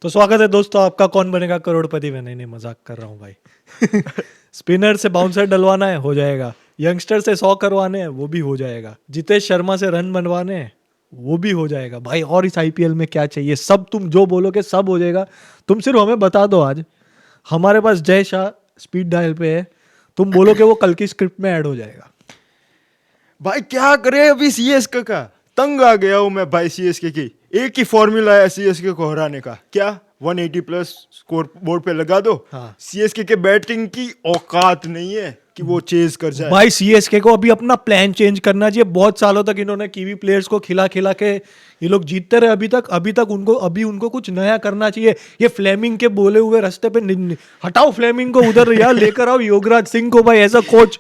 तो स्वागत है दोस्तों आपका कौन बनेगा करोड़पति में। नहीं मजाक कर रहा हूँ भाई। स्पिनर से बाउंसर डलवाना है, हो जाएगा। यंगस्टर से 100 करवाने हैं, वो भी हो जाएगा। जितेश शर्मा से रन बनवाने हैं, वो भी हो जाएगा भाई। और इस आईपीएल में क्या चाहिए, सब तुम जो बोलोगे सब हो जाएगा। तुम सिर्फ हमें बता दो। आज हमारे पास जय शाह स्पीड डायल पे है, तुम बोलोगे वो कल की स्क्रिप्ट में ऐड हो जाएगा। भाई क्या करे अभी सीएसके का, तंग आ गया हूं मैं भाई। सीएसके की एक ही फॉर्मूला है सीएसके को हराने का, क्या 180 प्लस स्कोर बोर्ड पे लगा दो। हाँ। सीएसके के बैटिंग की औकात नहीं है कि वो चेज कर जाए। भाई सीएसके को अभी अपना प्लान चेंज करना चाहिए। बहुत सालों तक इन्होंने कीवी प्लेयर्स को खिला खिला के ये लोग जीतते रहे अभी तक उनको कुछ नया करना चाहिए। ये फ्लेमिंग के बोले हुए रास्ते पे हटाओ फ्लेमिंग को उधर यार, लेकर आओ योगराज सिंह को भाई। ऐसा coach,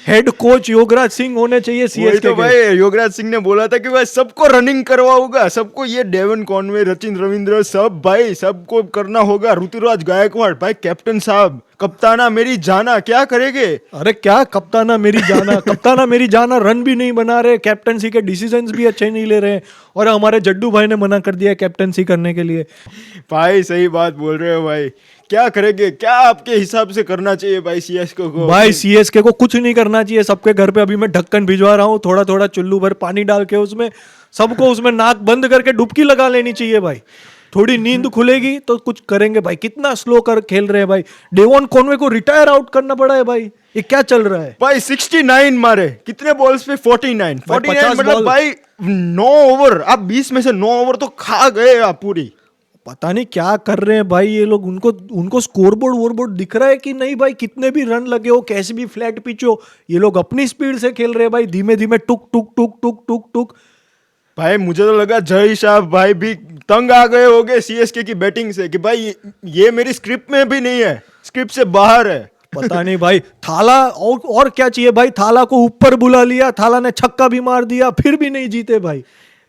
head coach Yograj Singh होने चाहिए सीएसके तो भाई योगराज सिंह ने बोला था कि भाई सबको रनिंग करवाऊंगा, सबको ये डेवन कॉनवे, सचिन रविंद्र सब भाई सबको करना होगा। ऋतुराज गायकवाड़ भाई कैप्टन साहब, कप्ताना मेरी जाना, क्या करेंगे? अरे क्या कप्ताना मेरी जाना, कप्ताना मेरी जाना, रन भी नहीं बना रहे, कैप्टनसी के डिसीजंस भी अच्छे नहीं ले रहे। और हमारे जड्डू भाई ने मना कर दिया कैप्टनसी करने के लिए। भाई सही बात बोल रहे हो भाई, क्या करेंगे? क्या आपके हिसाब से करना चाहिए भाई सीएसके को? भाई सीएसके को कुछ नहीं करना चाहिए। सबके घर पे अभी मैं ढक्कन भिजवा रहा हूँ, थोड़ा थोड़ा चुल्लू भर पानी डाल के उसमें सबको उसमें नाक बंद करके डुबकी लगा लेनी चाहिए भाई। थोड़ी नींद खुलेगी तो कुछ करेंगे भाई। कितना स्लो कर खेल रहे हैं भाई। डेवन कॉनवे को रिटायर आउट करना पड़ा है भाई। ये क्या चल रहा है भाई? 69 मारे, कितने बॉल्स पे? 49 मतलब बॉल। भाई 9 ओवर, आप 20 में से 9 ओवर तो खा गए आप पूरी। पता नहीं क्या कर रहे हैं भाई ये लोग। उनको स्कोरबोर्ड वोरबोर्ड दिख रहा है कि नहीं भाई? कितने भी रन लगे हो, कैसे भी फ्लैट पिच हो, ये लोग अपनी स्पीड से खेल रहे हैं भाई। धीमे धीमे टुक टुक टुक टुक टुक टुक। भाई मुझे तो लगा जय शाह भाई भी तंग आ गए होंगे सीएसके की बैटिंग से कि भाई ये मेरी स्क्रिप्ट में भी नहीं है, स्क्रिप्ट से बाहर है। पता नहीं भाई। थाला और क्या चाहिए भाई? थाला को ऊपर बुला लिया, थाला ने छक्का भी मार दिया, फिर भी नहीं जीते भाई।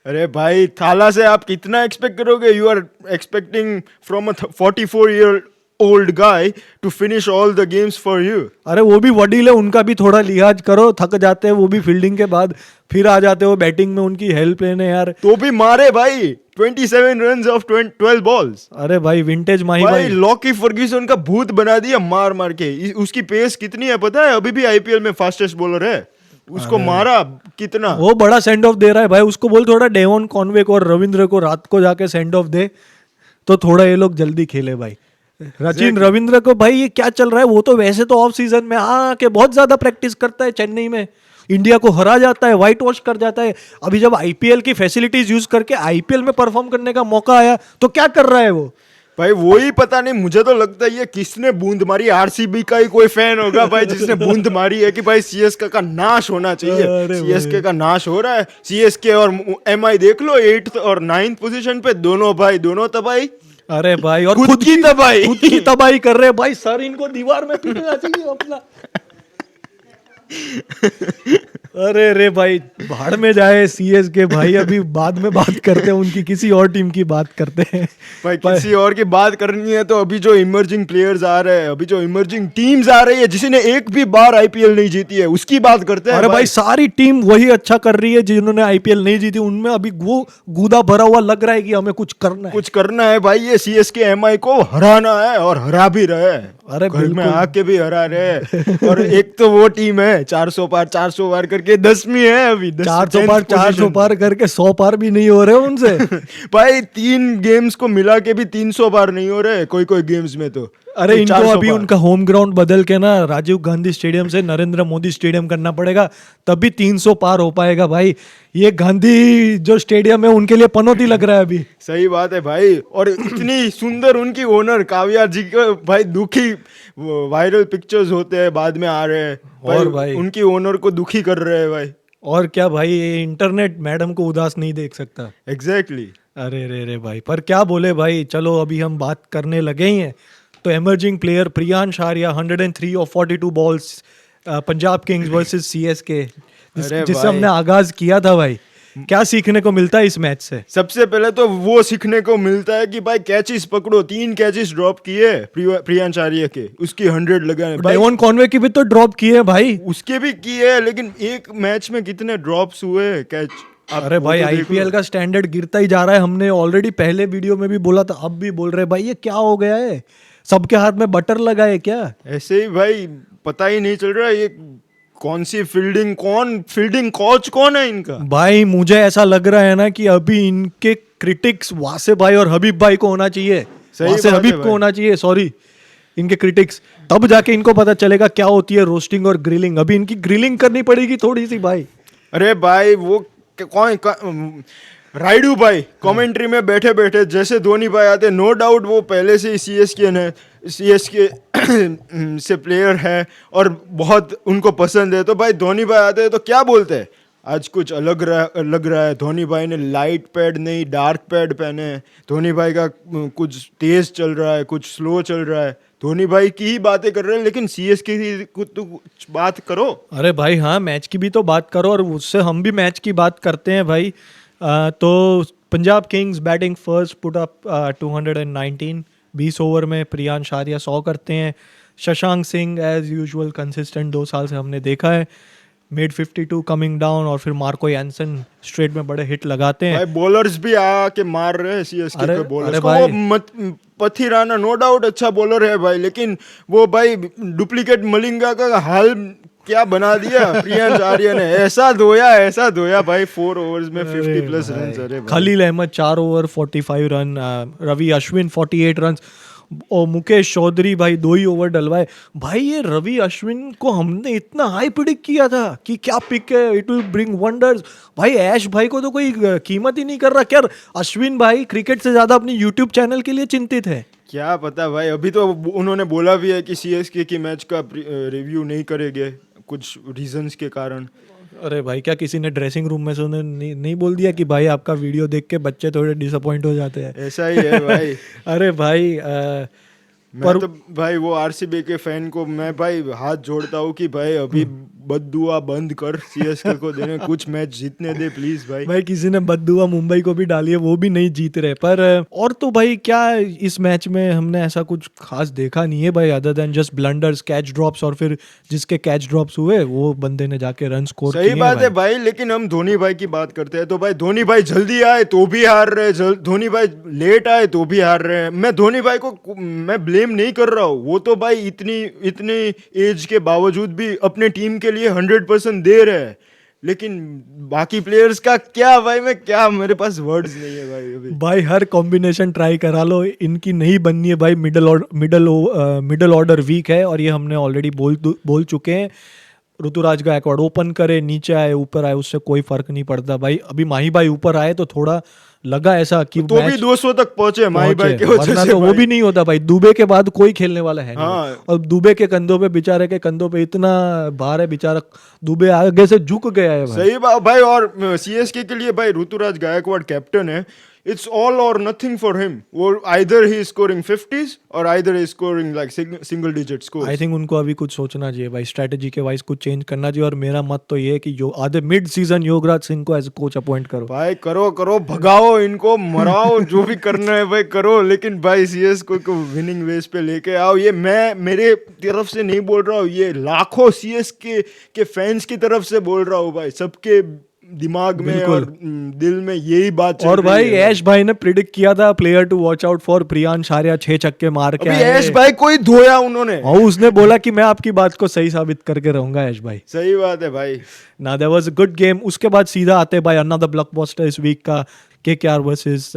अरे भाई थाला से आप कितना एक्सपेक्ट करोगे? You are expecting from a 44-year old guy to finish all the games for you. अरे वो भी वडील है, उनका भी थोड़ा लिहाज करो। थक जाते हैं वो भी फील्डिंग के बाद, फिर आ जाते हो बैटिंग में उनकी हेल्प लेने यार। तो भी मारे भाई 27 runs of 12 balls। अरे भाई विंटेज माही भाई भाई। लॉकी फर्ग्यूसन का भूत बना दिया मार मार के। उसकी पेस कितनी है पता है? अभी भी आईपीएल में फास्टेस्ट बॉलर है। उसको मारा कितना। वो बड़ा सेंड ऑफ दे रहा है भाई। उसको बोल थोड़ा डेवन कॉनवे को और रविंद्र को रात को जाके सेंड ऑफ दे, तो थोड़ा ये लोग जल्दी खेले भाई। सचिन रविंद्र को भाई ये क्या चल रहा है? वो तो वैसे तो ऑफ सीजन में आके बहुत ज्यादा प्रैक्टिस करता है चेन्नई में, इंडिया को हरा जाता है, व्हाइट वॉश कर जाता है। अभी जब आईपीएल की फैसिलिटीज यूज करके आईपीएल में परफॉर्म करने का मौका आया तो क्या कर रहा है वो? भाई वही पता नहीं, मुझे तो लगता है ये किसने बूंद मारी। आरसीबी का ही कोई फैन होगा भाई जिसने बूंद मारी है कि भाई सीएसके का नाश होना चाहिए। सीएसके का नाश हो रहा है। सीएसके और एमआई देख लो 8th और 9th पोजीशन पे, दोनों भाई दोनों तबाही। अरे भाई और खुद की तबाही, खुद की तबाही कर रहे हैं भाई। सर इनको दीवार में पीटना चाहिए अपना। अरे रे भाई भाड़ में जाए सीएसके भाई। अभी बाद में बात करते हैं उनकी, किसी और टीम की बात करते हैं भाई किसी और की बात करनी है तो अभी जो इमर्जिंग प्लेयर्स आ रहे हैं, अभी जो इमर्जिंग टीम्स आ रही है जिसने एक भी बार आईपीएल नहीं जीती है, उसकी बात करते हैं। अरे भाई सारी टीम वही अच्छा कर रही है जिन्होंने आईपीएल नहीं जीती। उनमें अभी वो गूदा भरा हुआ लग रहा है कि हमें कुछ करना है भाई। ये सीएसके एमआई को हराना है और हरा भी रहे हैं। अरे घर में आके भी हरा रहे हैं। और एक तो वो टीम है 400 पार करके 10वीं है अभी। 400 पार करके 100 पार भी नहीं हो रहे उनसे। भाई 3 गेम्स को मिला के भी 300 पार नहीं हो रहे कोई गेम्स में तो। अरे इनको अभी उनका होम ग्राउंड बदल के ना राजीव गांधी स्टेडियम से नरेंद्र मोदी स्टेडियम करना पड़ेगा, तभी 300 पार हो पाएगा भाई। ये गांधी जो स्टेडियम है उनके लिए पनौती लग रहा है अभी। सही बात है भाई। और इतनी सुंदर उनकी ओनर काव्या जी का भाई दुखी वायरल पिक्चर्स होते हैं बाद में आ रहे हैं और भाई उनकी ओनर को दुखी कर रहे हैं भाई। और क्या भाई, ये इंटरनेट मैडम को उदास नहीं देख सकता। एग्जैक्टली। अरे रे भाई, पर क्या बोले भाई। चलो अभी हम बात करने लगे ही हैं तो एमर्जिंग प्लेयर प्रियांश आर्या 103 और 42 balls, Punjab Kings versus CSK, जिससे हमने आगाज किया था भाई। क्या सीखने को मिलता है इस मैच से? सबसे पहले तो वो सीखने को मिलता है कि भाई कैचेस पकड़ो। 3 कैचेस ड्रॉप किए प्रियांश आर्या के, उसकी 100 लगाए। डेवन कॉनवे की भी तो ड्रॉप किए भाई। उसके भी किए, लेकिन एक मैच में कितने ड्रॉप्स हुए कैच? आप अरे वो भाई तो देख आईपीएल लो। का स्टैंडर्ड गिरता ही जा रहा है। हमने ऑलरेडी पहले वीडियो में भी बोला था, अब भी बोल रहे हैं भाई ये क्या हो गया है, सबके हाथ में बटर लगा है क्या? ऐसे ही भाई पता ही नहीं चल रहा ये कौन सी फील्डिंग कोच कौन है इनका। भाई मुझे ऐसा लग रहा है ना कि अभी इनके क्रिटिक्स वासे भाई और हबीब भाई को होना चाहिए, सही वासे बात है हबीब को भाई। होना चाहिए, सॉरी, इनके क्रिटिक्स। तब जाके इनको पता चलेगा क्या होती है रोस्टिंग और ग्रिलिंग। अभी इनकी ग्रिलिंग करनी पड़ेगी थोड़ी सी भाई। अरे भाई वो राइडू भाई कमेंट्री में बैठे बैठे जैसे धोनी भाई आते, नो डाउट वो पहले से ही सीएसके से प्लेयर है और बहुत उनको पसंद है, तो भाई धोनी भाई आते हैं तो क्या बोलते हैं, आज कुछ अलग लग रहा है। धोनी भाई ने लाइट पैड नहीं डार्क पैड पहने हैं, धोनी भाई का कुछ तेज चल रहा है कुछ स्लो चल रहा है, धोनी भाई की ही बातें कर रहे हैं, लेकिन सीएसके की कुछ बात करो। अरे भाई हाँ, मैच की भी तो बात करो, और उससे हम भी मैच की बात करते हैं भाई। तो Punjab Kings batting first, put up 219, 20 over में प्रियांश आर्या 100 करते हैं। Shashank Singh as usual consistent 2 साल से हमने देखा है, मिड 52 कमिंग डाउन, और फिर मार्को यानसन स्ट्रेट में बड़े हिट लगाते हैं। भाई बॉलर्स भी आके मार रहे हैं सीएसके अरे- के बॉलर्स अरे को। भाई। वो पथिराना नो डाउट अच्छा बॉलर है भाई, लेकिन वो भाई डुप्लीकेट मलिंगा का हाल क्या बना दिया प्रियांश आर्य ने, ऐसा धोया भाई 4 ओवर्स में 50 प्लस रन। अरे भाई। Khaleel Ahmed 4 over 45 run, Ravi Ashwin 48 run, और मुकेश चौधरी भाई 2 ही ओवर डलवाए। भाई ये रवि अश्विन को हमने इतना हाई प्रिडिक्ट किया था कि क्या पिक है, इट विल ब्रिंग वंडर्स। भाई ऐश भाई को तो कोई कीमत ही नहीं कर रहा क्या? अश्विन भाई क्रिकेट से ज्यादा अपनी यूट्यूब चैनल के लिए चिंतित है। क्या पता भाई, अभी तो उन्होंने बोला भी है कि सीएसके की मैच का रिव्यू नहीं करेंगे कुछ रीजंस के कारण। अरे भाई क्या किसी ने ड्रेसिंग रूम में से उन्हें नहीं बोल दिया कि भाई आपका वीडियो देख के बच्चे थोड़े डिसअपॉइंट हो जाते हैं? ऐसा ही है भाई। अरे भाई मैं तो भाई वो आरसीबी के फैन को मैं भाई हाथ जोड़ता हूँ कि भाई अभी बद्दुआ बंद कर, सीएसके को देने कुछ मैच जीतने दे प्लीज भाई। भाई किसी ने बद्दुआ मुंबई को भी डाली है, वो भी नहीं जीत रहे। पर और तो भाई क्या इस मैच में हमने ऐसा कुछ खास देखा नहीं है भाई, other than just blunders, catch drops, और फिर जिसके कैच ड्रॉप्स हुए वो बंदे ने जाके रन स्कोर किए। सही बात है भाई, लेकिन हम धोनी भाई की बात करते हैं तो भाई धोनी भाई जल्दी आए तो भी हार रहे, धोनी भाई लेट आए तो भी हार रहे हैं। मैं धोनी भाई को मैं ब्लेम नहीं कर रहा हूँ, वो तो भाई इतनी एज के बावजूद भी अपने टीम के लिए 100% दे रहे हैं, लेकिन बाकी प्लेयर्स का क्या भाई, मैं क्या, मेरे पास वर्ड्स नहीं है भाई अभी। भाई हर कॉम्बिनेशन ट्राई करा लो, इनकी नहीं बननी है भाई। मिडल ऑर्डर वीक है, और ये हमने ऑलरेडी बोल चुके हैं। ऋतुराज गायकवाड़ ओपन करे, नीचे आए ऊपर आए, उससे कोई फर्क नहीं पड़ता भाई। अभी माही भाई ऊपर आए तो थोड़ा लगा ऐसा कि तो भी 200 तक पहुंचे माही भाई के वजह वरना से तो वो भाई। भी नहीं होता भाई। दुबे के बाद कोई खेलने वाला है नहीं। हाँ। और दुबे के कंधों पे, बेचारे के कंधों पे इतना भार है, बेचारा दुबे आगे से झुक गया है भाई। सही बात भाई। और सीएसके के लिए भाई ऋतुराज गायकवाड़ कैप्टन है, इट्स ऑल और नथिंग फॉर हिम। वो either he is scoring 50s और either is scoring like single digit score. I think उनको अभी कुछ सोचना चाहिए भाई, स्ट्रेटेजी के वाइज कुछ चेंज करना चाहिए। और मेरा मत तो ये है कि जो आधे मिड सीजन योगराज सिंह को एज कोच अपॉइंट करो भाई। करो भगाओ इनको, मराओ, जो भी करना है भाई करो, लेकिन भाई सीएसके को विनिंग वेज पे लेके आओ। ये मैं मेरे तरफ से नहीं बोल रहा हूँ, ये लाखों सीएसके के फैंस की तरफ से बोल रहा हूँ भाई। सबके दिमाग में बिल्कुल। और दिल में यही बात चल और रही भाई है। ऐश भाई ने प्रिडिक्ट किया था player to watch out for Priyansh Arya, 6 छक्के मार के अभी आए। ऐश भाई कोई धोया उन्होंने। और उसने बोला कि मैं आपकी बात को सही साबित करके रहूंगा ऐश भाई। सही बात है भाई। ना there was a good game. उसके बाद सीधा आते भाई अनदर ब्लॉकबस्टर इस वीक का, केकेआर वर्सेस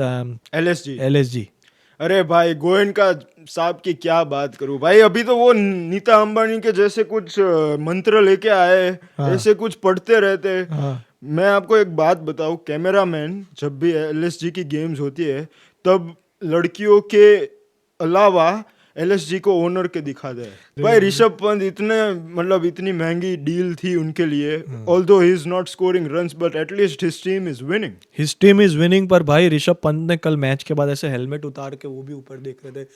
एलएसजी। अरे भाई गोयनका साहब की क्या बात करूं भाई। अभी तो वो नीता अंबानी के जैसे कुछ मंत्र लेके आए, हाँ। ऐसे कुछ पढ़ते रहते। हाँ। मैं आपको एक बात बताऊं, कैमरामैन जब भी एलएसजी की गेम्स होती है तब लड़कियों के अलावा एलएसजी को ओनर के दिखा दे भाई। ऋषभ पंत इतनी महंगी डील थी उनके लिए, although he is not scoring runs but at least his team is winning. His team is winning. पर भाई ऋषभ पंत ने कल मैच के बाद ऐसे हेलमेट उतार के वो भी ऊपर देख रहे थे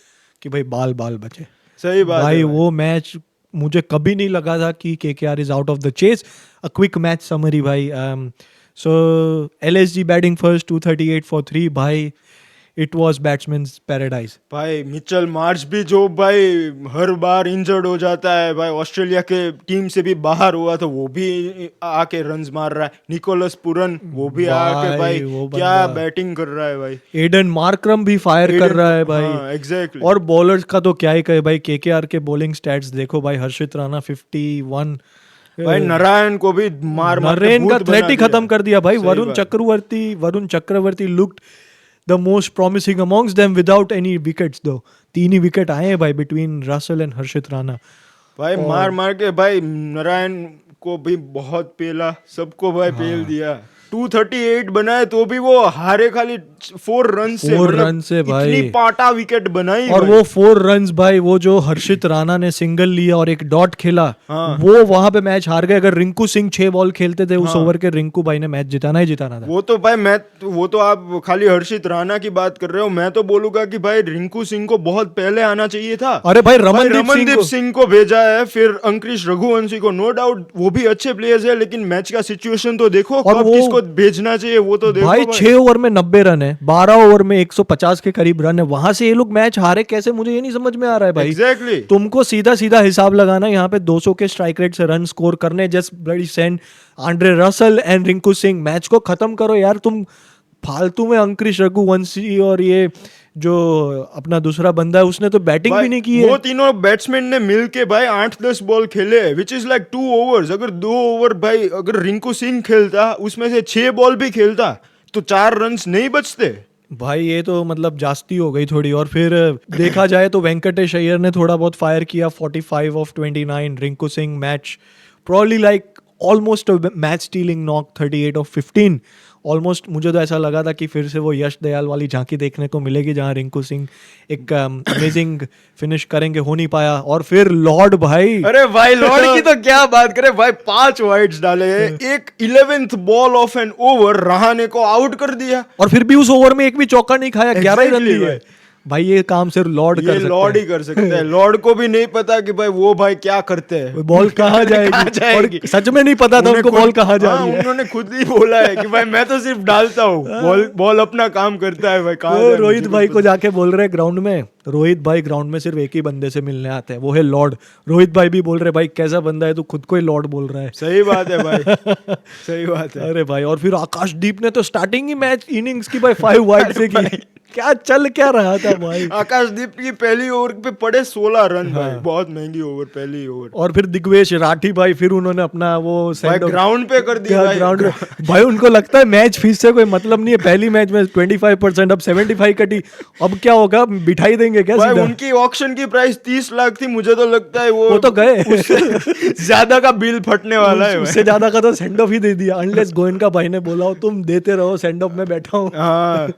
कि भाई बाल बचे। सही बात भाई है वो मैच मुझे कभी नहीं लगा था कि KKR is out of the chase. A quick match summary भाई। So LSG batting first 238 for 3 भाई। it was batsman's paradise. भाई मिचेल मार्श भी जो भाई हर बार इंजर्ड हो जाता है भाई, ऑस्ट्रेलिया के टीम से भी बाहर हुआ तो वो भी आके रन्स मार रहा है। निकोलस पुरन वो भी आके भाई वो क्या बंदा। बैटिंग कर रहा है भाई। एडन मार्क्रम भी फायर कर रहा है भाई। एग्जैक्टली। और बॉलर्स का तो क्या ही कहे भाई, केकेआर के बॉलिंग स्टैट्स देखो भाई, हर्षित राणा 51, भाई नारायण को भी मार मार के नरेन का भूत बना थ्रेट ही दिया। खत्म कर दिया भाई। सही वरुण बात। Chakravarthy looked the most promising amongst them without any wickets दो। 3 ही विकेट आए हैं भाई between Russell and Harshit Rana. भाई मार मार के भाई नारायण को भी बहुत पेला, सबको भाई पेल दिया। 238 बनाए तो भी वो हारे खाली 4 रन से। 4 रन से भाई। इतनी पाटा विकेट बनाई और भाई। वो 4 रन्स भाई, वो जो हर्षित राणा ने सिंगल लिया और एक डॉट खेला, हाँ। वो वहां पे मैच हार गए। अगर रिंकू सिंह 6 बॉल खेलते थे उस ओवर के, रिंकू भाई ने मैच जिताना ही जिताना था। वो तो भाई वो तो आप खाली हर्षित राणा की बात कर रहे हो, मैं तो बोलूंगा कि भाई रिंकू सिंह को बहुत पहले आना चाहिए था। अरे भाई रमनदीप सिंह को भेजा है, फिर अंकुश रघुवंशी को, नो डाउट वो भी अच्छे प्लेयर्स है, लेकिन मैच का सिचुएशन तो देखो, और कब वो- किसको भेजना चाहिए वो तो देखो भाई 6 ओवर में 90 रन है, 12 ओवर में 150 के करीब रन है। वहां से ये लोग मैच हारे कैसे, मुझे ये नहीं समझ में आ रहा है भाई। एग्जैक्टली। तुमको सीधा सीधा हिसाब लगाना यहाँ पे 200 के स्ट्राइक रेट से रन स्कोर करने, just bloody send Andre Russell and Rinku Singh, match को खत्म करो यार। तुम फालतू में अंकुश रघुवंशी और ये जो अपना दूसरा बंदा है उसने तो बैटिंग भी नहीं की है। वो तीनों बैट्समैन ने मिलके भाई 8-10 बॉल खेले, विच इज लाइक 2 ओवर्स। अगर 2 ओवर भाई अगर रिंकू सिंह खेलता, उसमें से 6 बॉल भी खेलता तो 4 रन्स नहीं बचते भाई। ये तो मतलब जास्ती हो गई थोड़ी। और फिर देखा जाए तो वेंकटेश अय्यर ने थोड़ा बहुत फायर किया, 45 of 29। Rinku Singh match probably like almost match stealing knock, 38 of 15 almost. मुझे तो ऐसा लगा था कि फिर से वो यश दयाल वाली झांकी देखने को मिलेगी जहां रिंकू सिंह एक अमेजिंग फिनिश करेंगे, हो नहीं पाया। और फिर लॉर्ड भाई, अरे भाई लॉर्ड की तो क्या बात करें भाई, 5 वाइड्स डाले, एक 11th ball of an over Rahane को आउट कर दिया। और फिर भी उस ओवर में एक भी चौका नहीं खाया, 11 ही रन Exactly, दिए भाई। ये काम सिर्फ लॉर्ड कर ये सकता लॉर्ड है। ही कर सकते हैं। लॉर्ड को भी नहीं पता कि भाई वो भाई क्या करते हैं, बॉल कहाँ कहाँ जाएगी, जाएगी। और सच में नहीं पता था उन्हें उनको बॉल खुद- कहाँ जा हाँ, रही है। उन्होंने खुद ही बोला है कि भाई मैं तो सिर्फ डालता हूँ, बॉल अपना काम करता है भाई। कहाँ वो जाए रोहित मुझे भाई नहीं को जाके बोल रहे ग्राउंड में, रोहित भाई ग्राउंड में सिर्फ एक ही बंदे से मिलने आते हैं, वो है लॉर्ड। रोहित भाई भी बोल रहे भाई कैसा बंदा है तू, खुद को ही लॉर्ड बोल रहा है। पता। सही बात है भाई, सही बात है। अरे भाई, और फिर आकाशदीप ने तो स्टार्टिंग ही मैच इनिंग्स की भाई 5 वाइड से की। क्या चल क्या रहा था भाई। आकाशदीप की पहली ओवर पे पड़े 16 रन भाई, बहुत महंगी ओवर, पहली ओवर। और फिर दिग्वेश राठी भाई, फिर उन्होंने अपना वो भाई ग्राउंड पे कर दिया भाई। ग्राउंड में भाई। उनको लगता है मैच फीस से कोई मतलब नहीं है, पहली मैच में 25%, अब 75 कटी, अब क्या होगा, बिठाई देंगे क्या भाई सीधा? उनकी ऑक्शन की प्राइस 30 लाख थी, मुझे तो लगता है वो तो गए। उससे ज्यादा का बिल फटने वाला है उससे ज्यादा का तो सेंड ऑफ ही दे दिया, अनलेस गोयनका भाई ने बोला हो तुम देते रहो सेंड ऑफ, में बैठा हूँ। हाँ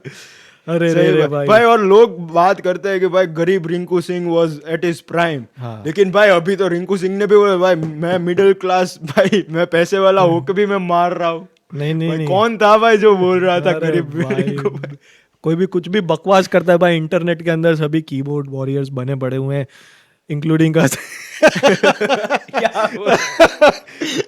अरे सही रे बात। भाई, भाई और लोग बात करते हैं कि भाई गरीब Rinku Singh was at his prime, हाँ। लेकिन भाई अभी तो रिंकू सिंह ने भी बोला भाई मैं मिडिल क्लास, भाई मैं पैसे वाला होकर भी मैं मार रहा हूँ। नहीं नहीं भाई नहीं। कौन था भाई जो बोल रहा था अरे गरीब भाई, रिंकू? कोई भी कुछ भी बकवास करता है भाई। इंटरनेट के अंदर सभी कीबोर्ड वॉरियर्स बने पड़े हुए हैं, इंक्लूडिंग अस।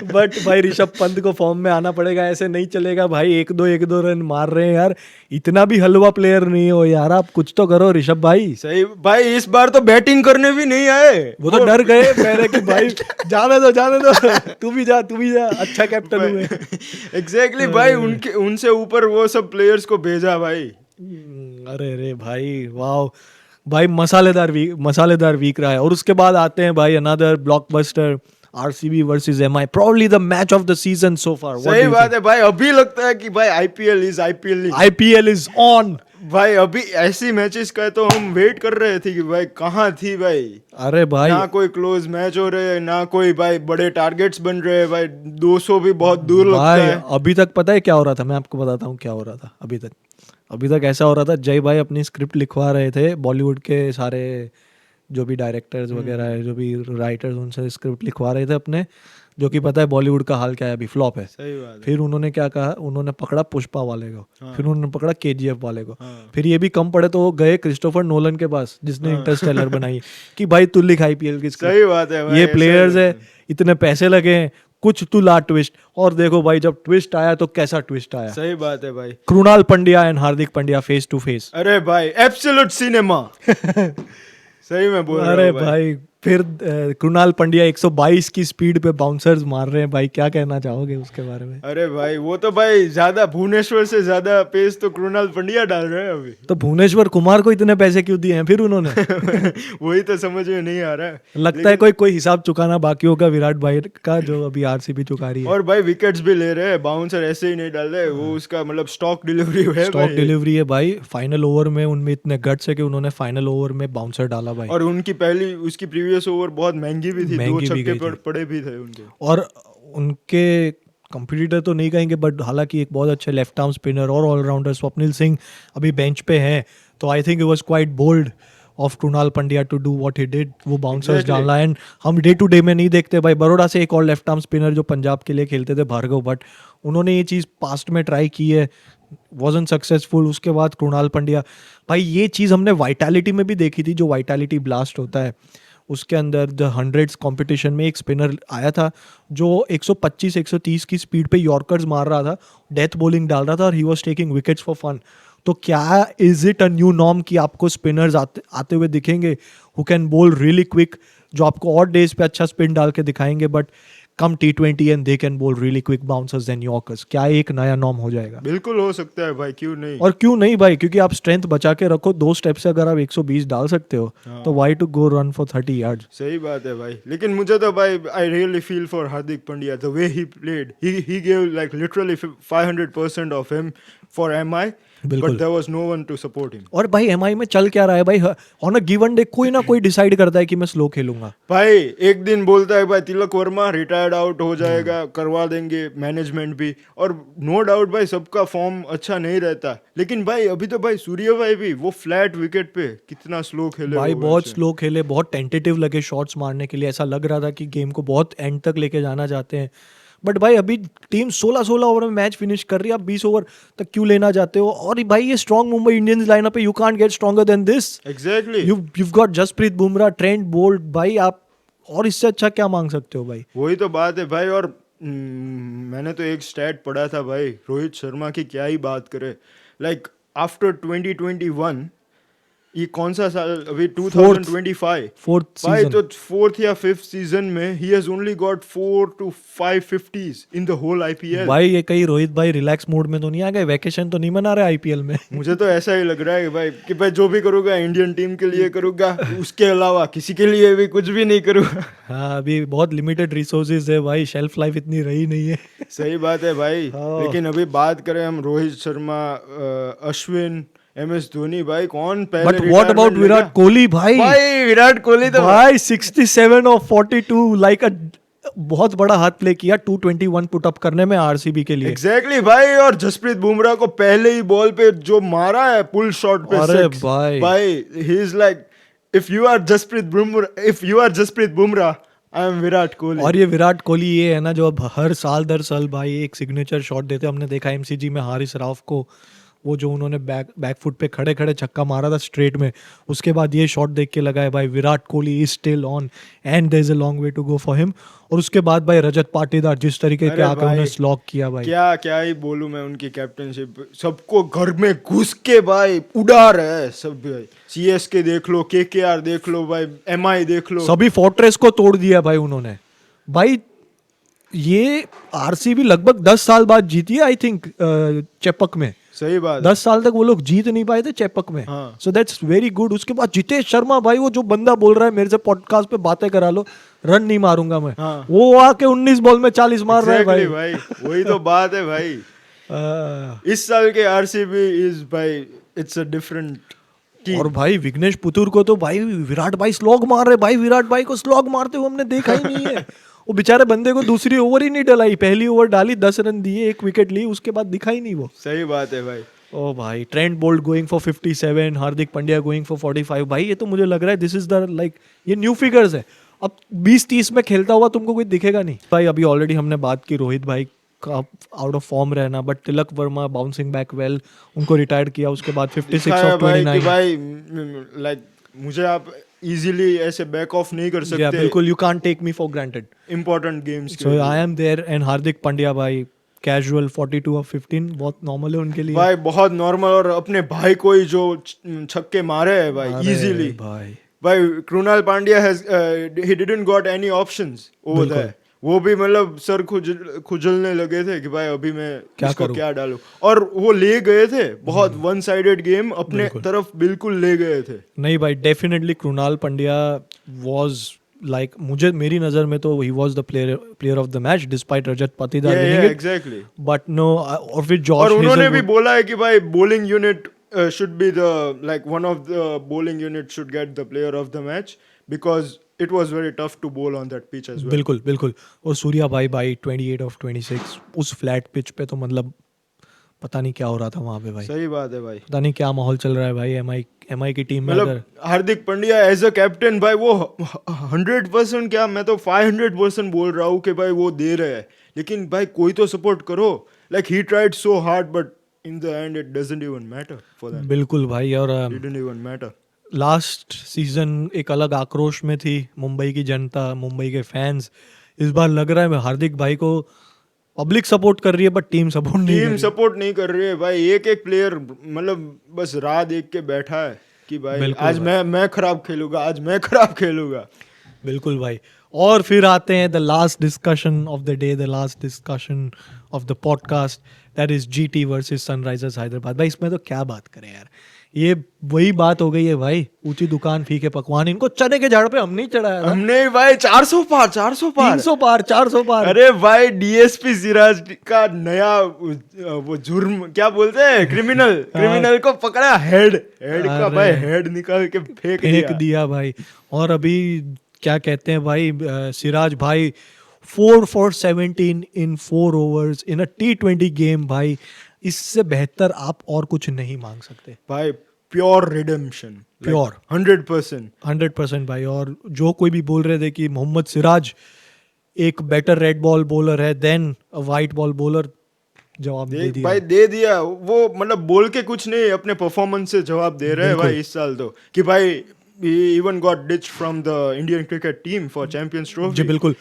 बट भाई ऋषभ पंत को फॉर्म में आना पड़ेगा, ऐसे नहीं चलेगा भाई। एक दो रन मार रहे हैं यार, इतना भी हलवा प्लेयर नहीं हो यार, आप कुछ तो करो ऋषभ भाई। सही भाई, इस बार तो बैटिंग करने भी नहीं आए, वो तो डर गए पहले कि भाई जाने दो तू भी जा, अच्छा कैप्टन हुए। एग्जैक्टली भाई, उनके उनसे ऊपर वो सब प्लेयर्स को भेजा भाई। अरे रे भाई, वाह भाई, मसालेदार वीक रहा है। और उसके बाद आते हैं भाई another blockbuster, RCB versus MI, probably the match of the season so far. सही बात है भाई, अभी लगता है कि भाई आईपीएल इज ऑन भाई। अभी ऐसी मैचेस का तो हम वेट कर रहे थे कि भाई कहाँ थी भाई। अरे भाई, ना कोई क्लोज मैच हो रहे हैं, ना कोई भाई बड़े टारगेट्स बन रहे हैं भाई। 200 भी बहुत दूर लगता भाई है। अभी तक पता है क्या हो रहा था, मैं आपको बताता हूँ क्या हो रहा था। अभी तक ऐसा हो रहा था, जय भाई अपनी स्क्रिप्ट लिखवा रहे थे, बॉलीवुड के सारे जो भी डायरेक्टर्स वगैरह है, जो भी राइटर्स, उनसे स्क्रिप्ट लिखवा रहे थे अपने, जो कि पता है बॉलीवुड का हाल क्या है, अभी फ्लॉप है। सही बात है। फिर उन्होंने क्या कहा, उन्होंने पकड़ा पुष्पा वाले को, फिर उन्होंने पकड़ा केजीएफ वाले को, हाँ। फिर ये भी कम पड़े तो वो गए क्रिस्टोफर नोलन के पास, जिसने इंटरस्टेलर बनाई, कि भाई तू लिख आईपीएल की सही बात है भाई, ये ऐसा प्लेयर्स ही है, इतने पैसे लगे हैं, कुछ तू ला ट्विस्ट, और देखो भाई जब ट्विस्ट आया तो कैसा ट्विस्ट आया। सही बात है भाई। Krunal Pandya and Hardik Pandya face to face. अरे भाई एब्सोल्यूट सिनेमा। सही में बोल रहा अरे हूँ भाई फिर कृणाल पंड्या 122 की स्पीड पे बाउंसर्स मार रहे हैं भाई, क्या कहना चाहोगे उसके बारे में? अरे भाई वो तो भाई ज्यादा भुवनेश्वर से ज्यादा पेस तो कृणाल पंड्या डाल रहे हैं अभी। तो भुवनेश्वर कुमार को इतने पैसे क्यों दिए हैं फिर उन्होंने? वही तो समझ में नहीं आ रहा है। लगता है कोई हिसाब चुकाना बाकी होगा विराट भाई का, जो अभी आरसीबी चुका रही है। और भाई विकेट्स भी ले रहे हैं, बाउंसर ऐसे ही नहीं डाल रहे, वो उसका मतलब स्टॉक डिलीवरी है स्टॉक भाई। डिलीवरी है भाई। फाइनल ओवर में उनमें इतने गट्स है कि उन्होंने फाइनल ओवर में बाउंसर डाला भाई। और उनकी उसकी प्रीवियस ओवर बहुत महंगी भी थी, 2 महंगी भी छक्के गई थी। पड़े भी थे उनके। और उनके कंपटीटर तो नहीं कहेंगे, बट हालांकि एक बहुत अच्छे लेफ्ट आर्म स्पिनर और ऑलराउंडर स्वप्निल सिंह अभी बेंच पे हैं, तो I think it was quite bold of Krunal Pandya to do what he did, वो बाउंसर्स Exactly. डालना। एंड हम डे टू डे में नहीं देखते भाई, बड़ौदा से एक और लेफ्ट आर्म स्पिनर जो पंजाब के लिए खेलते थे भार्गव भट्ट, उन्होंने ये चीज़ पास्ट में ट्राई की है, वॉजंट सक्सेसफुल। उसके बाद कृणाल पंड्या भाई, ये चीज़ हमने वाइटैलिटी में भी देखी थी, जो वाइटैलिटी ब्लास्ट होता है उसके अंदर द 100s कंपटीशन में एक स्पिनर आया था जो 125-130 की स्पीड पे यॉर्कर्स मार रहा था, डेथ बॉलिंग डाल रहा था, और he was taking wickets for fun. तो क्या is it a new norm कि आपको स्पिनर्स आते हुए दिखेंगे who can bowl really quick, जो आपको और डेज पे अच्छा स्पिन डाल के दिखाएंगे, but come T20 and they can bowl really quick bouncers than yorkers? क्या एक नया नॉर्म हो जाएगा? बिल्कुल हो सकता है भाई, क्यों नहीं। और क्यों नहीं भाई, क्योंकि आप स्ट्रेंथ बचा के रखो, 2 स्टेप से अगर आप 120 डाल सकते हो तो why to go run for 30 yards. सही बात है भाई। लेकिन मुझे तो भाई I really feel for Hardik Pandya, the way he played, he gave like literally 500% of him for MI, बिल्कुल। But there was no one to support him. और भाई एमआई में चल क्या रहा है भाई, ऑन अ गिवन डे कोई ना कोई डिसाइड करता है कि मैं स्लो खेलूंगा। भाई एक दिन बोलता है भाई तिलक वर्मा रिटायर्ड आउट हो जाएगा, करवा देंगे मैनेजमेंट भी, और नो डाउट भाई सबका फॉर्म अच्छा नहीं रहता। लेकिन भाई अभी तो भाई सूर्य भाई भी वो फ्लैट विकेट पे कितना स्लो खेले भाई वो बहुत वैसे। स्लो खेले, बहुत टेंटेटिव लगे शॉट्स मारने के लिए, ऐसा लग रहा था कि गेम को बहुत एंड तक लेके जाना चाहते हैं। बट भाई अभी टीम 16-16 ओवर में मैच फिनिश कर रही है, आप 20 ओवर तक क्यों लेना चाहते हो? और भाई ये स्ट्रॉन्ग मुंबई इंडियंस लाइनअप है, you can't get stronger than this. Exactly you've got Jasprit Bumrah, Trent Boult, भाई आप और इससे अच्छा क्या मांग सकते हो भाई? वही तो बात है भाई। और मैंने तो एक स्टैट पढ़ा था भाई, रोहित शर्मा की क्या ही बात करे, लाइक आफ्टर 2021, ये कौन सा साल अभी 2025 फोर्थ भाई, सीजन तो 4th या 5th सीजन में ही has only got 4 to 5 50s in the whole IPL. भाई ये कहीं रोहित भाई रिलैक्स मोड में तो नहीं आ गए, वैकेशन तो नहीं मना रहे आईपीएल में? मुझे तो ऐसा ही लग रहा है कि भाई जो भी करूंगा इंडियन टीम के लिए करूंगा, उसके अलावा किसी के लिए भी कुछ भी नहीं करूंगा। हाँ अभी बहुत लिमिटेड रिसोर्सेज है भाई, शेल्फ लाइफ इतनी रही नहीं है। सही बात है भाई। हाँ। लेकिन अभी बात करें हम रोहित शर्मा, अश्विन, MS धोनी, भाई कौन पहले but what about retirement Virat लेगा? कोहली भाई? भाई विराट कोहली तो भाई 67 और 42 लाइक अ बहुत बड़ा हाथ प्ले किया 221 पुट अप करने में आरसीबी के लिए। एग्जैक्टली भाई। और जसप्रीत बुमराह को पहले ही बॉल पे जो मारा है पुल शॉट पे, अरे six, भाई। He is like if you are Jasprit Bumrah I am Virat Kohli. और ये विराट कोहली ये है ना जो अब हर साल दर साल भाई एक सिग्नेचर शॉट देते, हमने देखा एमसीजी में हारिस राव को, वो जो उन्होंने बैकफुट पे खड़े खड़े छक्का मारा था स्ट्रेट में, उसके बाद ये शॉट देख के लगा है भाई Virat Kohli is still on and there is a long way to go for him. और उसके बाद भाई रजत पाटीदार जिस तरीके के अरे आके उन्होंने भाई, स्लॉग किया भाई, क्या क्या ही बोलूं मैं उनकी कैप्टनशिप, सबको घर में घुस के भाई उड़ा रहे हैं सब भाई। सीएसके देख लो, केकेआर देख लो भाई, एमआई देख लो, सभी फोर्ट्रेस को तोड़ दिया भाई उन्होंने। भाई ये आरसीबी लगभग 10 साल बाद जीती है आई थिंक चेपक में। सही बात है। 10 साल तक वो लोग जीत नहीं पाए थे चेपक में, हाँ। So that's very good. उसके बाद जितेश शर्मा भाई, वो जो बंदा बोल रहा है मेरे से पॉडकास्ट पे बातें करा लो, रन नहीं मारूंगा मैं, हाँ। वो आके 19 बॉल में 40 मार रहा है Exactly भाई। भाई, वही तो बात है भाई। इस साल के आरसीबी इज भाई इट्स अ डिफरेंट टीम। और भाई विघ्नेश पुतुर को तो भाई विराट भाई स्लॉग मार रहे, भाई विराट भाई को स्लॉग मारते हुए हमने देखा ही नहीं है। वो बेचारे बंदे को दूसरी ओवर ही नहीं डलाई, पहली ओवर डाली 10 रन दिए, 1 विकेट ली, उसके बाद दिखा ही नहीं वो। सही बात है भाई। ओ भाई Trent Boult going for 57, Hardik Pandya going for 45, भाई ये तो मुझे लग रहा है दिस इज द लाइक ये न्यू फिगर्स है। अब 20-30 में खेलता हुआ तुमको कोई दिखेगा नहीं भाई। अभी ऑलरेडी हमने बात की रोहित भाई आउट ऑफ फॉर्म रहना, but Tilak Varma bouncing back well, उनको रिटायर किया उसके बाद 56 दिखाया ऑफ भाई कि 29। भाई लाइक मुझे आप इजीली ऐसे बैक ऑफ नहीं कर या सकते बिल्कुल, you can't take me for granted. Important games के सो लिए। I am there. And Hardik Pandya भाई कैजुअल 42 ऑफ 15, बहुत नॉर्मल है उनके लिए। भाई बहुत नॉर्मल, और अपने भाई को ही जो छक्के मारे हैं भाई अरे इजीली। भाई भाई Krunal Pandya has he didn't got any options over बिल्कुल। देयर। वो भी मतलब सर खुजलने लगे थे कि भाई अभी मैं क्या इसको करूं? क्या डालूं, और वो ले गए थे बहुत वन साइडेड गेम अपने बिल्कुल। तरफ बिल्कुल ले गए थे। नहीं भाई, definitely Krunal Pandya was like, मुझे मेरी नज़र में तो he was the player of the match despite Rajat Patidar winning it, exactly. But no, और फिर और जॉश उन्होंने भी हेजलवुड, बोला है कि भाई bowling unit should be the like one of the bowling unit should get the player of the match because it was very tough to bowl on that pitch as well. बिल्कुल बिल्कुल। और सूर्या भाई 28 of 26 उस flat pitch पे, तो मतलब पता नहीं क्या हो रहा था वहां पे भाई, सही बात है भाई। पता नहीं क्या माहौल चल रहा है भाई एमआई की टीम में। मतलब अगर Hardik Pandya as a captain भाई वो 100% क्या, मैं तो 500% बोल रहा हूँ कि भाई वो दे रहे हैं, लेकिन भाई कोई तो सपोर्ट करो। Like he tried so hard but in the end it doesn't even matter for them. बिल्कुल भाई। और didn't even matter. Last season एक अलग आक्रोश में थी मुंबई की जनता, मुंबई के फैंस। इस बार लग रहा है हार्दिक भाई को पब्लिक सपोर्ट कर रही है, बट टीम सपोर्ट नहीं कर टीम रही। सपोर्ट नहीं कर रही है भाई। एक एक प्लेयर मतलब बस राह देख के बैठा है कि भाई बिल्कुल आज मैं खराब खेलूंगा, आज मैं खराब खेलूंगा। बिल्कुल भाई। और फिर आते हैं the last discussion of the day, the last discussion of the podcast, that is GT versus Sunrisers Hyderabad. भाई इसमें तो क्या बात करें यार, ये वही बात हो गई है भाई, ऊंची दुकान फीके पकवान। इनको चने के झाड़ पे हम नहीं चढ़ाया था। हमने भाई 400 पार 300 पार 400 पार। अरे भाई डीएसपी सिराज का नया वो जुर्म क्या बोलते हैं, क्रिमिनल को पकड़ा, हेड का भाई हेड निकाल के फेंक दिया भाई। और अभी क्या कहते हैं भाई, सिराज भाई 4 for 17 in 4 overs in a T20 game भाई, इससे बेहतर आप और कुछ नहीं मांग सकते भाई। Pure redemption, Pure. 100%। 100% भाई। और जो कोई भी बोल रहे थे कि मोहम्मद सिराज एक बेटर रेड बॉल बॉलर है than a white ball bowler, जवाब दे दिया भाई दे दिया। वो मतलब बोल के कुछ नहीं, अपने परफॉर्मेंस से जवाब दे रहे हैं भाई इस साल तो, कि भाई even got ditch from the Indian cricket team for Champions Trophy. जी बिल्कुल।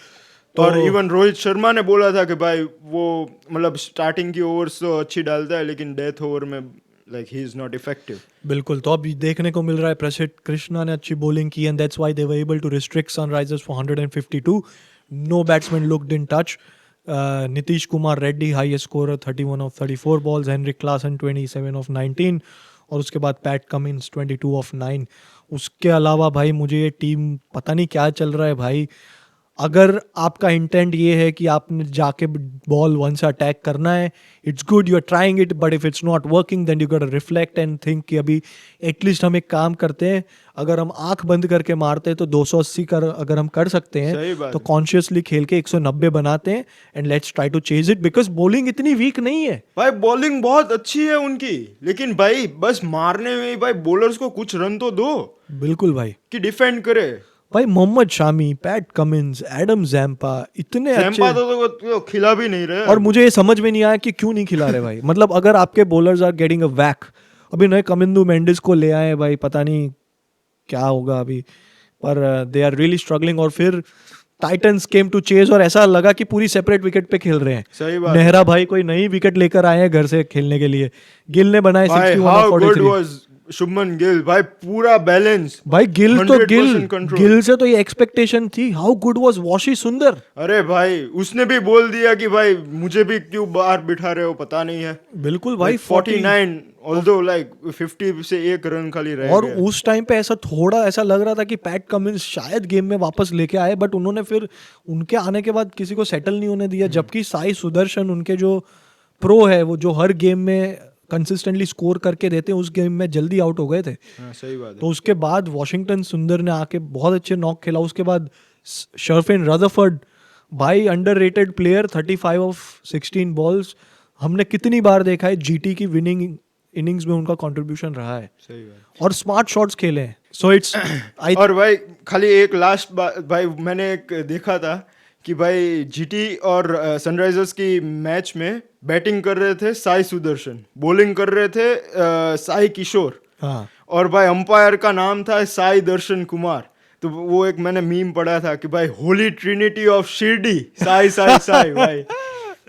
और इवन रोहित शर्मा ने बोला था कि भाई वो मतलब स्टार्टिंग की ओवर्स तो अच्छी डालता है, लेकिन डेथ ओवर में like he is not effective. बिल्कुल। तो अब देखने को मिल रहा है प्रसिद्ध कृष्णा ने अच्छी बॉलिंग की, and that's why they were able to restrict Sunrisers for 152। No batsman looked in touch. Nitish Kumar Reddy highest scorer 31 of 34 balls, Heinrich Klaasen 27 of 19, और उसके बाद पैट कमिंस 22 ऑफ 9। उसके अलावा भाई मुझे ये टीम पता नहीं क्या चल रहा है भाई। अगर आपका इंटेंट ये है कि आपने जाके बॉल वन से अटैक करना है, it's good, you are trying it, but if it's not working then you got to reflect and think कि अभी एटलीस्ट हम एक काम करते हैं, अगर हम आंख बंद करके मारते हैं तो 280 कर अगर हम कर सकते सही हैं बात तो है। कॉन्शियसली खेल के 190 बनाते हैं and let's try to chase it, because bowling इतनी वीक नहीं है भाई बॉलिंग बहुत अच्छी है उनकी, लेकिन भाई बस मारने में ही भाई बॉलर्स को कुछ रन तो दो बिल्कुल भाई। कि डिफेंड करे। भाई Mohammed Shami, Pat Cummins, Adam Zampa इतने जैम्पा अच्छे, तो खिला भी नहीं रहे। और मुझे ये समझ में नहीं आया कि क्यों नहीं खिला रहे भाई। मतलब अगर आपके बॉलर्स आर गेटिंग अ वैक, अभी नए कमिंदू मेंडिस को ले आए भाई, पता नहीं क्या होगा अभी, पर दे आर रियली स्ट्रगलिंग। और फिर टाइटंस केम टू चेज, और ऐसा लगा कि पूरी सेपरेट विकेट पे खेल रहे हैं। सही बात। नेहरा भाई कोई नई विकेट लेकर आए हैं घर से खेलने के लिए। गिल ने बनाए भाई 61 हाउ और गुड 43। वाज शुभमन गिल, भाई पूरा बैलेंस। भाई गिल तो 100% control। गिल से तो ये एक्सपेक्टेशन थी। हाउ गुड वाज वॉशी सुंदर। अरे भाई उसने भी बोल दिया कि भाई मुझे भी क्यों बाहर बिठा रहे हो पता नहीं है। बिल्कुल भाई। 49 ऑल्दो लाइक 50 से एक रन खाली रह और गया। उस टाइम पे थोड़ा ऐसा लग रहा था कि पैट कमिंस शायद गेम में वापस लेके आए, बट उन्होंने फिर उनके आने के बाद किसी को सेटल नहीं होने दिया। जबकि साई सुदर्शन उनके जो प्रो है, वो जो हर गेम में कंसिस्टेंटली स्कोर करके देते हैं, उस गेम में जल्दी आउट हो गए थे। हाँ, सही बात है। तो उसके बाद वॉशिंगटन सुंदर ने आके बहुत अच्छे नॉक खेला। उसके बाद शर्फिन रदरफोर्ड भाई अंडररेटेड प्लेयर, 35 ऑफ 16 बॉल्स। हमने कितनी बार देखा है जीटी की विनिंग इनिंग्स में उनका कंट्रीब्यूशन रहा है, सही बात। और स्मार्ट शॉट्स खेले हैं। सो इट्स और भाई खाली एक लास्ट बात, भाई मैंने एक देखा था कि भाई जीटी और सनराइजर्स की मैच में बैटिंग कर रहे थे साई सुदर्शन, बॉलिंग कर रहे थे साई किशोर, हाँ और भाई अंपायर का नाम था साई दर्शन कुमार। तो वो एक मैंने मीम पढ़ा था कि भाई होली ट्रिनिटी ऑफ शिरडी, साई साई साई भाई।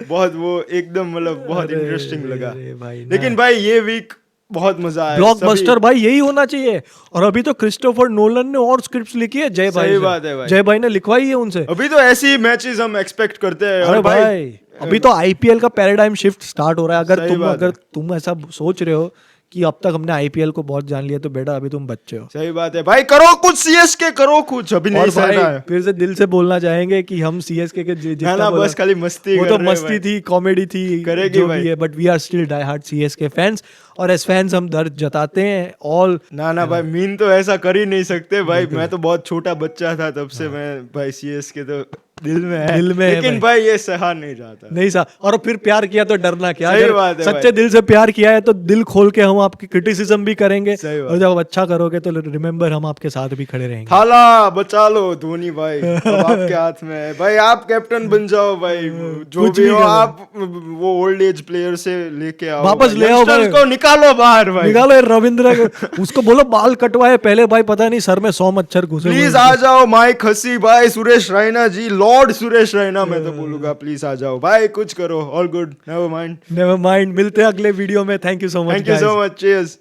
बहुत वो एकदम मतलब बहुत अरे, इंटरेस्टिंग लगा। अरे भाई, लेकिन भाई ये वीक बहुत मजा आया। ब्लॉकबस्टर भाई यही होना चाहिए। और अभी तो क्रिस्टोफर नोलन ने और स्क्रिप्ट्स लिखी है जय भाई सही से। बात है भाई। जय भाई ने लिखवाई है उनसे। अभी तो ऐसी मैचेस हम एक्सपेक्ट करते हैं। अरे और भाई अभी तो आईपीएल का पैराडाइम शिफ्ट स्टार्ट हो रहा है। सही बात है। अगर तुम ऐसा सोच रहे हो कि अब तक हमने आईपीएल को बहुत जान लिया, तो बेटा अभी तुम बच्चे हो। सही बात है भाई, करो कुछ सीएसके, करो कुछ, अभी और नहीं भाई सहना है। फिर से दिल से बोलना चाहेंगे कि हम सीएसके के ना ना बस खाली मस्ती वो कर तो रहे हैं मस्ती भाई। थी, कॉमेडी थी, करेगी जो भाई। भी है, but we are still die hard CSK fans. और एज फैंस हम दर्द जताते हैं ऑल। ना ना भाई, मीन तो ऐसा कर ही नहीं सकते भाई। मैं तो बहुत छोटा बच्चा था तब से मैं भाई सीएसके तो दिल में है, दिल में है लेकिन भाई ये सहा नहीं जाता। नहीं सा। और फिर प्यार किया तो डरना क्या। सही अगर बात है सच्चे भाई। दिल से प्यार किया है तो दिल खोल के हम आपकी क्रिटिसिज्म भी करेंगे। सही बात। और जब आप अच्छा करोगे तो रिमेम्बर हम आपके साथ भी खड़े रहेंगे। थाला बचा लो धोनी भाई, अब आपके हाथ में है भाई। आप कैप्टन बन जाओ भाई, जो कुछ भी भी हो करो। आप वो ओल्ड एज प्लेयर से लेके आओ, वापस भाई। ले आओ Youngsters भाई। को निकालो बाहर भाई। निकालो ये रविंद्र उसको बोलो बाल कटवाए पहले भाई, पता नहीं सर में 100 मच्छर घुसे हुए प्लीज हैं। आ जाओ माइक हसी भाई, सुरेश रैना जी, लॉर्ड सुरेश रैना मैं तो बोलूंगा, प्लीज आ जाओ भाई, कुछ करो। All good, never mind. Never mind, मिलते हैं अगले वीडियो में। Thank you so much. Thank you so much, cheers.